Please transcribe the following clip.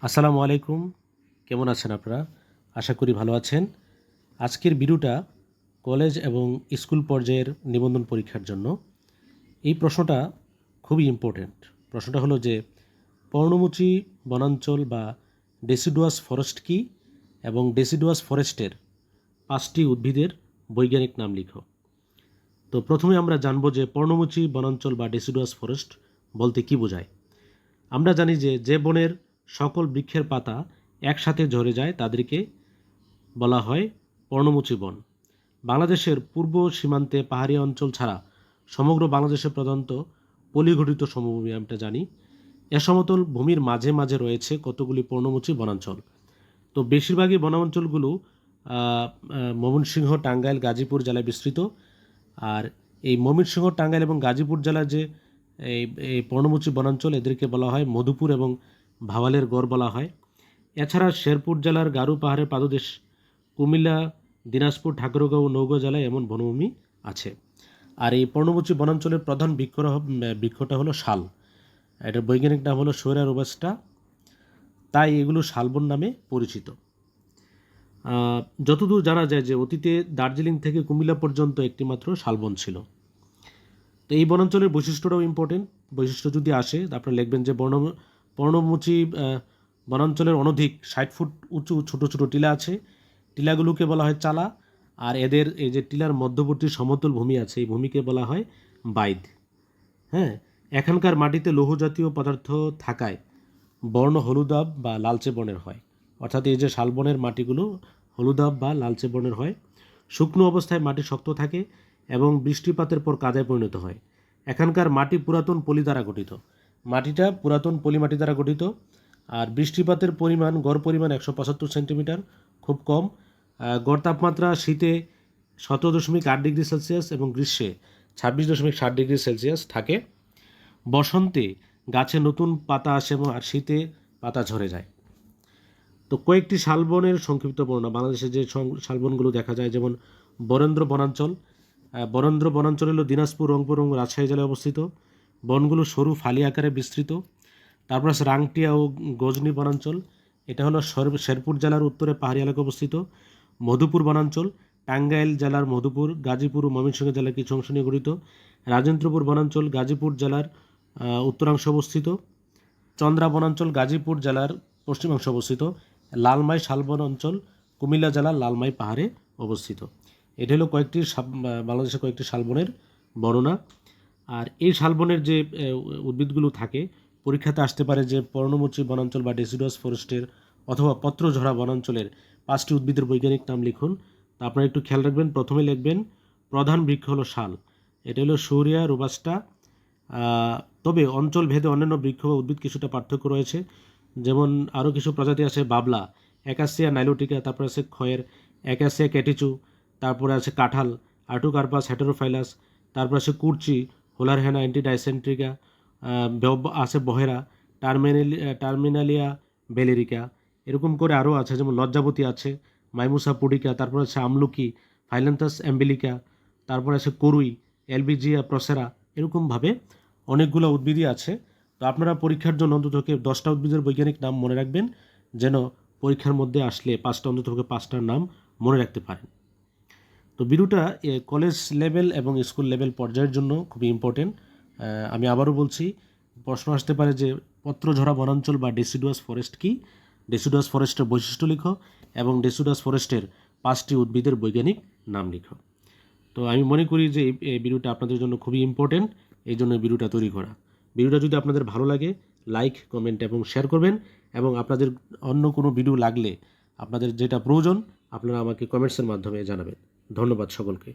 আসসালামু আলাইকুম। কেমন আছেন আপনারা? আশা করি ভালো আছেন। আজকের ভিডিওটা কলেজ এবং স্কুল পর্যায়ের নিবন্ধন পরীক্ষার জন্য। এই প্রশ্নটা খুবই ইম্পর্ট্যান্ট। প্রশ্নটা হলো যে পর্ণমোচী বনাঞ্চল বা ডেসিডুয়াস ফরেস্ট কী এবং ডেসিডুয়াস ফরেস্টের 5টি উদ্ভিদের বৈজ্ঞানিক নাম লিখো। তো প্রথমে আমরা জানব যে পর্ণমোচী বনাঞ্চল বা ডেসিডুয়াস ফরেস্ট বলতে কী বোঝায়। আমরা জানি যে বনের সকল বৃক্ষের পাতা একসাথে ঝরে যায় তাদেরকে বলা হয় পর্ণমোচী বন। বাংলাদেশের পূর্ব সীমান্তে পাহাড়ি অঞ্চল ছাড়া সমগ্র বাংলাদেশে প্রধানত পলিঘটিত সমভূমি আমরা জানি। এ সমতল ভূমির মাঝে মাঝে রয়েছে কতগুলি পর্ণমোচী বনাঞ্চল। তো বেশিরভাগই বনাঞ্চলগুলো ময়মনসিংহ, টাঙ্গাইল, গাজীপুর জেলায় বিস্তৃত। আর এই ময়মনসিংহ, টাঙ্গাইল এবং গাজীপুর জেলার যে এই এই পর্ণমোচী বনাঞ্চল এদেরকে বলা হয় মধুপুর এবং ভাওয়ালের গড় বলা হয়। এছাড়া শেরপুর জেলার গারু পাহাড়ের পাদদেশ, কুমিল্লা, দিনাজপুর, ঠাকুরগাঁও ও নওগাঁ জেলায় এমন বনভূমি আছে। আর এই পর্ণমোচী বনাঞ্চলের প্রধান বৃক্ষটা হলো শাল। এটার বৈজ্ঞানিক নাম হলো সোয়েরা রোবাস্টা, তাই এগুলো শালবন নামে পরিচিত। যতদূর জানা যায় যে অতীতে দার্জিলিং থেকে কুমিল্লা পর্যন্ত একটিমাত্র শালবন ছিল। তো এই বনাঞ্চলের বৈশিষ্ট্যটাও ইম্পর্টেন্ট। বৈশিষ্ট্য যদি আসে আপনারা লিখবেন যে পর্ণমোচী বনাঞ্চলের অনধিক 60 ফুট উঁচু ছোটো ছোটো টিলা আছে। টিলাগুলোকে বলা হয় চালা। আর এদের এই যে টিলার মধ্যবর্তী সমতল ভূমি আছে এই ভূমিকে বলা হয় বাইদ। হ্যাঁ, এখানকার মাটিতে লৌহ জাতীয় পদার্থ থাকায় বর্ণ হলুদাভ বা লালচে বর্ণের হয়। অর্থাৎ এই যে শালবনের মাটিগুলো হলুদাভ বা লালচে বর্ণের হয়। শুকনো অবস্থায় মাটি শক্ত থাকে এবং বৃষ্টিপাতের পর কাদায় পরিণত হয়। এখানকার মাটি পুরাতন পলি দ্বারা গঠিত। মাটিটা পুরাতন পলি মাটি দ্বারা গঠিত। আর বৃষ্টিপাতের পরিমাণ গড় পরিমাণ 175 সেন্টিমিটার, খুব কম। গড় তাপমাত্রা শীতে 17.8 ডিগ্রি সেলসিয়াস এবং গ্রীষ্মে 26.7 ডিগ্রি সেলসিয়াস থাকে। বসন্তে গাছে নতুন পাতা আসে এবং আর শীতে পাতা ঝরে যায়। তো কয়েকটি শালবনের সংক্ষিপ্ত বর্ণনা। বাংলাদেশে যে শালবনগুলো দেখা যায় যেমন বরেন্দ্র বনাঞ্চল। বরেন্দ্র বনাঞ্চল হলো দিনাজপুর, রংপুর এবং রাজশাহী জেলায় অবস্থিত। বনগুলো সরু ফালি আকারে বিস্তৃত। তারপর আছে রাংটিয়া ও গজনি বনাঞ্চল। এটা হলো শেরপুর জেলার উত্তরে পাহাড়ি এলাকায় অবস্থিত। মধুপুর বনাঞ্চল টাঙ্গাইল জেলার মধুপুর, গাজীপুর ও ময়মনসিংহ জেলার কিছু অংশ নিয়ে গঠিত। রাজেন্দ্রপুর বনাঞ্চল গাজীপুর জেলার উত্তরাংশে অবস্থিত। চন্দ্রা বনাঞ্চল গাজীপুর জেলার পশ্চিমাংশে অবস্থিত। লালমাই শালবন অঞ্চল কুমিল্লা জেলার লালমাই পাহাড়ে অবস্থিত। এটা হলো বাংলাদেশের কয়েকটি শালবনের বর্ণনা। আর এই শালবনের যে উদ্ভিদগুলো থাকে পরীক্ষাতে আসতে পারে যে পর্ণমোচী বনাঞ্চল বা ডেসিডুয়াস ফরেস্টের অথবা পত্রঝরা বনাঞ্চলের 5টি উদ্ভিদের বৈজ্ঞানিক নাম লিখুন। তা আপনারা একটু খেয়াল রাখবেন। প্রথমে লিখবেন প্রধান বৃক্ষ হলো শাল, এটা হলো সোরিয়া রোবাস্টা। তবে অঞ্চল ভেদে অন্যান্য বৃক্ষ বা উদ্ভিদ কিছুটা পার্থক্য রয়েছে। যেমন আরও কিছু প্রজাতি আছে বাবলা, অ্যাকাসিয়া নাইলোটিকা, তারপর আছে খয়ের অ্যাকাসিয়া ক্যাটিচু, তারপরে আছে কাঁঠাল আর্টুকার্পাস হেটেরোফাইলাস, তারপর আছে কুরচি হোলারহেনা অ্যান্টিডাইসেন্ট্রিকা, আছে বহেরা, টার্মিনালিয়া বেলেরিকা। এরকম করে আরও আছে যেমন লজ্জাবতী আছে, মাইমুসা পুডিকা, তারপর আছে আমলকি ফাইলেন্থাস অ্যাম্বিলিকা, তারপর আছে করুই এলবিজিয়া প্রসেরা। এরকমভাবে অনেকগুলো উদ্ভিদই আছে। তো আপনারা পরীক্ষার জন্য অন্ততপক্ষে 10টা উদ্ভিদের বৈজ্ঞানিক নাম মনে রাখবেন, যেন পরীক্ষার মধ্যে আসলে অন্ততপক্ষে 5টার নাম মনে রাখতে পারেন। তো ভিডিওটা কলেজ লেভেল এবং স্কুল লেভেল পর্যায়ের জন্য খুবই ইম্পর্টেন্ট। আমি আবারও বলছি, প্রশ্ন আসতে পারে যে পত্রঝরা বনাঞ্চল বা ডেসিডুয়াস ফরেস্ট কি, ডেসিডুয়াস ফরেস্টের বৈশিষ্ট্য লিখো এবং ডেসিডুয়াস ফরেস্টের 5টি উদ্ভিদের বৈজ্ঞানিক নাম লিখো। তো আমি মনে করি যে এই ভিডিওটা আপনাদের জন্য খুবই ইম্পর্টেন্ট, এই জন্য ভিডিওটা তৈরি করা। ভিডিওটা যদি আপনাদের ভালো লাগে লাইক, কমেন্ট এবং শেয়ার করবেন। এবং আপনাদের অন্য কোনো ভিডিও লাগলে আপনাদের যেটা প্রয়োজন আপনারা আমাকে কমেন্টসের মাধ্যমে জানাবেন। ধন্যবাদ সকলকে।